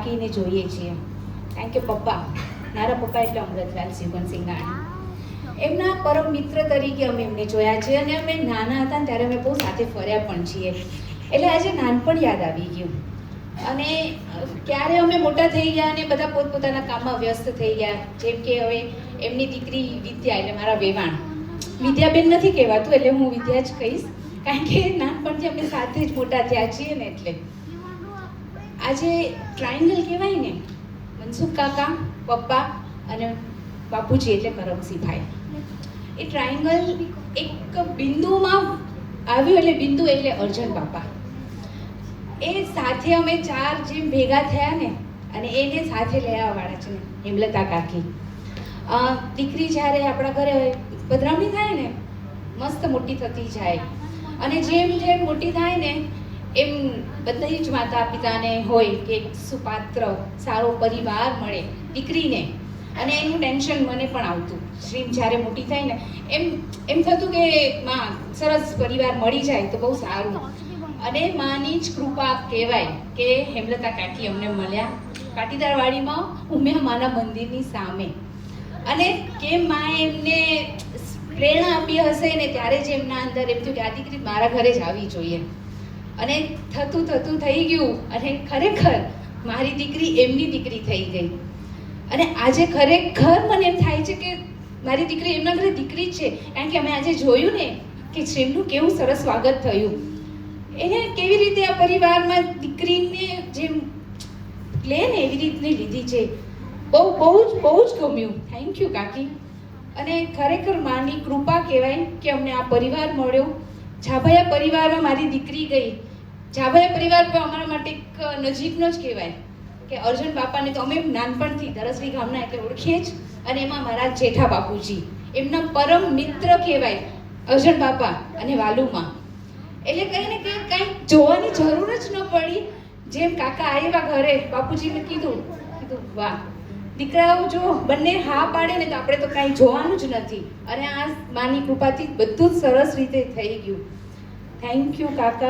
કાકીને જોઈએ છીએ. કારણ કે પપ્પા, મારા પપ્પા એટલે અમૃતલાલ સિંઘાણી. એમના પરમ મિત્ર તરીકે અમે એમને જોયા છે અને અમે નાના હતા ને ત્યારે અમે બહુ સાથે ફર્યા પણ છીએ. એટલે આજે નાનપણ યાદ આવી ગયું. અને ક્યારે અમે મોટા થઈ ગયા અને બધા પોતપોતાના કામમાં વ્યસ્ત થઈ ગયા. જેમ કે હવે એમની દીકરી વિદ્યા, એટલે મારા વેવાણ, વિદ્યાબેન નથી કહેવાતું એટલે હું વિદ્યા જ કહીશ, કારણ કે નાનપણથી અમે સાથે જ મોટા થયા છીએ ને. એટલે આજે ટ્રાયંગલ કહેવાય ને, મનસુખ કાકા, પપ્પા અને બાપુજી એટલે કરમસિંહભાઈ. એ ટ્રાયંગલ એક બિંદુમાં આવ્યું, એટલે બિંદુ એટલે અર્જન બાપા. એ સાથે અમે ચાર જેમ ભેગા થયા ને, અને એને સાથે લઈ આવવાવાળા છે ને હેમલતા કાકી. દીકરી જ્યારે આપણા ઘરે પધરામણી થાય ને, મસ્ત મોટી થતી જાય, અને જેમ જેમ મોટી થાય ને એમ બધી જ માતા પિતાને હોય કે એક સુપાત્ર સારો પરિવાર મળે દીકરીને, અને એનું ટેન્શન મને પણ આવતું. શ્રીમ જ્યારે મોટી થાય ને એમ થતું કે માં સરસ પરિવાર મળી જાય તો બહુ સારું. અને માની જ કૃપા કહેવાય કે હેમલતા કાકી અમને મળ્યા પાટીદારવાડીમાં ઉમિયા માના મંદિરની સામે. અને કેમ માએ એમને પ્રેરણા આપી હશે ને, ત્યારે જ એમના અંદર એમ થયું કે આ દીકરી મારા ઘરે જ આવી જોઈએ. અને થતું થઈ ગયું, અને ખરેખર મારી દીકરી એમની દીકરી થઈ ગઈ. અને આજે ખરેખર મને એમ થાય છે કે મારી દીકરી એમના ઘરે દીકરી જ છે, કારણ કે અમે આજે જોયું ને કે શ્રીમનું કેવું સરસ સ્વાગત થયું. એને કેવી રીતે આ પરિવારમાં દીકરીને જેમ લે ને એવી રીતની લીધી છે. બહુ જ ગમ્યું. થેન્ક યુ કાકી. અને ખરેખર માની કૃપા કહેવાય કે અમને આ પરિવાર મળ્યો. ઝાભૈયા પરિવારમાં મારી દીકરી ગઈ. ઝાભૈયા પરિવાર પણ અમારા માટે એક નજીકનો જ કહેવાય કે અર્જુન બાપાને તો અમે નાનપણથી દરસરી ગામના એટલે ઓળખીએ જ. અને એમાં મારા જેઠા બાપુજી એમના પરમ મિત્ર કહેવાય, અર્જુન બાપા અને વાલુમાં. એટલે કંઈ ને કંઈ જોવાની જરૂર જ ન પડી. જેમ કાકા આવ્યા ઘરે, બાપુજીને કીધું વાહ દીકરાઓ જો બંને હા પાડે ને તો આપણે તો કાંઈ જોવાનું જ નથી. અને આ માની કૃપાથી બધું જ સરસ રીતે થઈ ગયું. થેન્ક યુ કાકા.